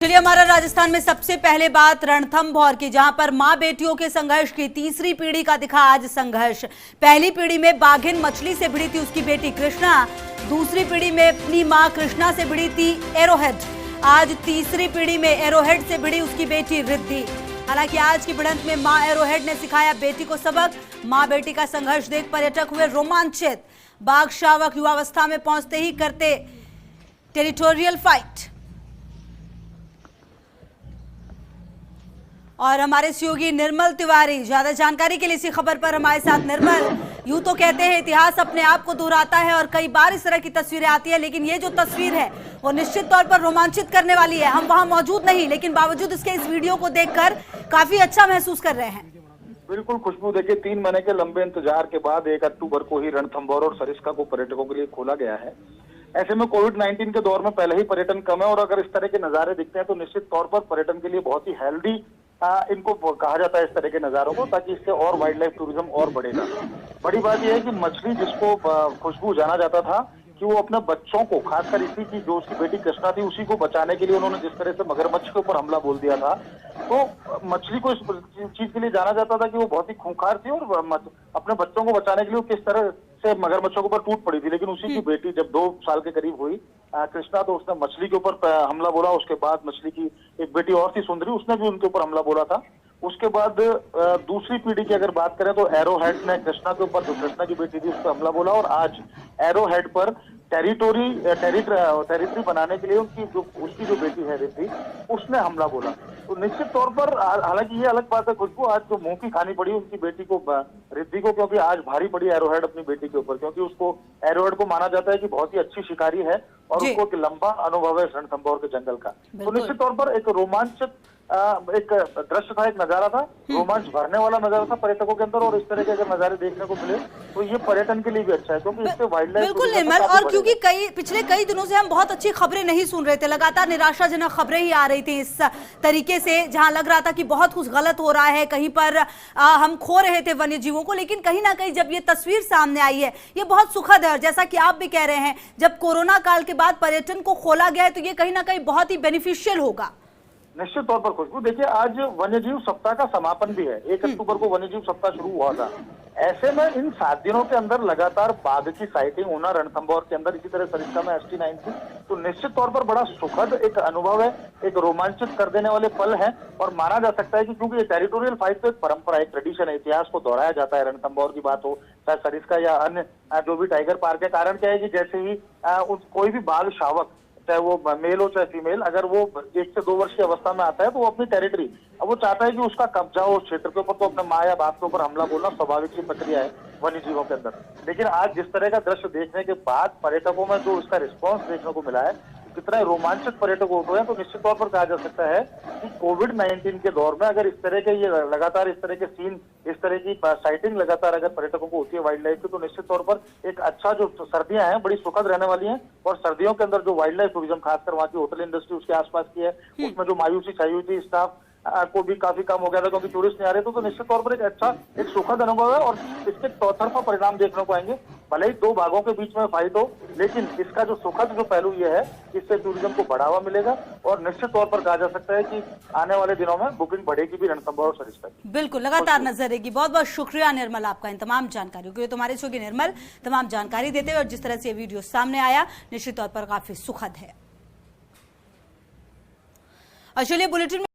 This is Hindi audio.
चलिए हमारा राजस्थान में सबसे पहले बात रणथंभौर की, जहां पर मां बेटियों के संघर्ष की तीसरी पीढ़ी का दिखा आज संघर्ष। पहली पीढ़ी में बाघिन मछली से भिड़ी थी उसकी बेटी कृष्णा, दूसरी पीढ़ी में अपनी मां कृष्णा से भिड़ी थी एरोहेड। आज तीसरी पीढ़ी में एरोहेड से भिड़ी उसकी बेटी रिद्धि। हालांकि आज की भिड़ंत में मां एरोहेड ने सिखाया बेटी को सबक। मां बेटी का संघर्ष देख पर्यटक हुए रोमांचित। बाघ शावक युवावस्था में पहुंचते ही करते टेरिटोरियल फाइट। और हमारे सहयोगी निर्मल तिवारी ज्यादा जानकारी के लिए इसी खबर पर हमारे साथ। निर्मल, यूं तो कहते हैं इतिहास अपने आप को दोहराता है और कई बार इस तरह की तस्वीरें आती है, लेकिन ये जो तस्वीर है वो निश्चित तौर पर रोमांचित करने वाली है। हम वहां मौजूद नहीं, लेकिन बावजूद इसके इस वीडियो को देखकर काफी अच्छा महसूस कर रहे हैं। बिल्कुल खुशबू, देखिए 3 महीने के लंबे इंतजार के बाद 1 अक्टूबर को ही रणथंभौर और सरिस्का को पर्यटकों के लिए खोला गया है। ऐसे में कोविड-19 के दौर में पहले ही पर्यटन कम है और अगर इस तरह के नजारे दिखते हैं तो निश्चित तौर पर पर्यटन के लिए बहुत ही हेल्दी इनको कहा जाता है इस तरह के नजारों को, ताकि इससे और वाइल्ड लाइफ टूरिज्म और बढ़ेगा। बड़ी बात यह है कि मछली जिसको खुशबू जाना जाता था कि वो अपने बच्चों को, खासकर इसी की जो उसकी बेटी कृष्णा थी उसी को बचाने के लिए उन्होंने जिस तरह से मगरमच्छ के ऊपर हमला बोल दिया था, तो मछली को इस चीज के लिए जाना जाता था कि वो बहुत ही खूंखार थी और अपने बच्चों को बचाने के लिए वो किस तरह से मगरमच्छों के ऊपर टूट पड़ी थी। लेकिन उसी की बेटी जब 2 साल के करीब हुई कृष्णा, तो उसने मछली के ऊपर हमला बोला। उसके बाद मछली की एक बेटी और थी सुंदरी, उसने भी उनके ऊपर हमला बोला था। उसके बाद दूसरी पीढ़ी की अगर बात करें तो एरोहेड ने कृष्णा के ऊपर, जो कृष्णा की बेटी थी, उस पर हमला बोला। और आज एरोहेड पर टेरिटरी बनाने के लिए उसकी जो बेटी है रिद्धि, उसने हमला बोला। तो निश्चित तौर पर, हालांकि ये अलग बात है खुशबू, आज जो मुंह की खानी पड़ी उनकी बेटी को, रिद्धि को, क्योंकि आज भारी पड़ी एरोहेड अपनी बेटी के ऊपर, क्योंकि उसको एरोहेड को माना जाता है कि बहुत ही अच्छी शिकारी है और उसको एक लंबा अनुभव है रणथंभौर के जंगल का। तो निश्चित तौर पर एक रोमांचक एक दृश्य था, एक नजारा था, रोमांच भरने वाला नजारा था पर्यटकों के अंदर। और इस तरह के अगर नजारे देखने को मिले तो ये पर्यटन के लिए भी अच्छा है, क्योंकि इससे वाइल्ड लाइफ। बिल्कुल निर्मल, और क्योंकि पिछले कई दिनों से हम बहुत अच्छी खबरें नहीं सुन रहे थे, लगातार निराशाजनक खबरें ही आ रही थी इस तरीके से, जहां लग रहा था कि बहुत कुछ गलत हो रहा है, कहीं पर हम खो रहे थे वन्य जीवों को। लेकिन कहीं ना कहीं जब ये तस्वीर सामने आई है, ये बहुत सुखद है। और जैसा कि आप भी कह रहे हैं, जब कोरोना काल के बाद पर्यटन को खोला गया है तो ये कहीं ना कहीं बहुत ही बेनिफिशियल होगा। निश्चित तौर पर खुशबू, देखिए आज वन्यजीव सप्ताह का समापन भी है। 1 अक्टूबर को वन्यजीव सप्ताह शुरू हुआ था। ऐसे में इन 7 दिनों के अंदर लगातार बाघ की साइटिंग होना रणथंभौर के अंदर, इसी तरह सरिस्का में ST9 थी, तो निश्चित तौर पर बड़ा सुखद एक अनुभव है, एक रोमांचित कर देने वाले पल है। और माना जा सकता है कि क्योंकि ये टेरिटोरियल फाइट तो एक परंपरा, एक ट्रेडिशन है, इतिहास को दोहराया जाता है। रणथंभौर की बात हो चाहे सरिस्का या अन्य जो भी टाइगर पार्क है, कारण क्या है कि जैसे ही कोई भी बाघ शावक, चाहे वो मेल हो चाहे फीमेल, अगर वो 1 से 2 वर्ष की अवस्था में आता है तो वो अपनी टेरिटरी, अब वो चाहता है कि उसका कब्जा हो उस क्षेत्र के ऊपर, तो अपने माँ या बाप के ऊपर हमला बोलना स्वाभाविक सी प्रक्रिया है वन्य जीवों के अंदर। लेकिन आज जिस तरह का दृश्य देखने के बाद पर्यटकों में जो इसका रिस्पॉन्स देखने को मिला है, कितना रोमांचक पर्यटक हुए हैं, तो निश्चित तौर पर कहा जा सकता है कि कोविड-19 के दौर में अगर इस तरह के ये लगातार इस तरह के सीन, इस तरह की साइटिंग लगातार अगर पर्यटकों को होती है वाइल्ड लाइफ की, तो निश्चित तौर पर एक अच्छा, जो सर्दियां हैं बड़ी सुखद रहने वाली हैं। और सर्दियों के अंदर जो वाइल्ड लाइफ टूरिज्म, खासकर वहाँ की होटल इंडस्ट्री उसके आसपास की है, उसमें जो मायूसी छाई हुई थी, स्टाफ को भी काफी कम हो गया था क्योंकि टूरिस्ट नहीं आ रहे थे। तो निश्चित तौर पर एक अच्छा, एक सुखद अनुभव है और इसके चौतरफा परिणाम देखने को आएंगे। भले ही 2 भागों के बीच में फाइट हो, लेकिन इसका जो सुखद जो पहलू ये है, इससे टूरिज्म को बढ़ावा मिलेगा और निश्चित तौर पर कहा जा सकता है कि आने वाले दिनों में बुकिंग बढ़ेगी भी रणथंभौर और सरिस्का की। बिल्कुल, लगातार नजर रहेगी। बहुत बहुत शुक्रिया निर्मल आपका इन तमाम जानकारियों के लिए। तुम्हारे शो की निर्मल तमाम जानकारी देते हुए, और जिस तरह से ये वीडियो सामने आया निश्चित तौर पर काफी सुखद है। और चलिए बुलेटिन